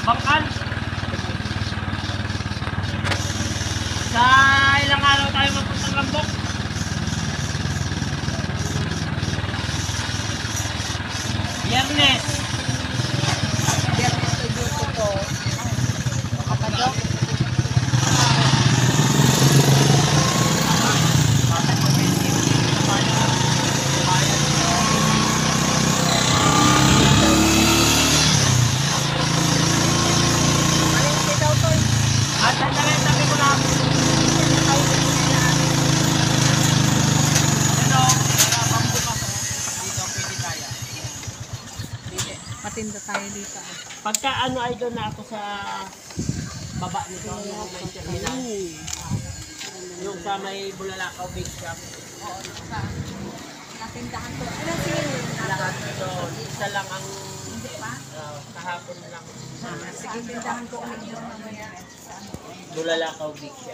Bangkal. Sa ilang araw tayo magpuntang Lambok? Biyernes. Biyernes to dito po. Kapadok. Malingki daw to. At sandali, sabi ko lang. Pero, wala pang bukas. Dito, pwede kaya. Matinda tayo dito. Pagka ano ay doon na ako sa baba nito, yung may terminal. Yung sa may Bulalakaw Big Shop. Oo, natindahan to. Ilang singil? Lahat doon. Isa lang ang Hindi pa? kahapon lang. Sige, tindahan ko ulit yun mamaya. Bulalakaw Big Shop.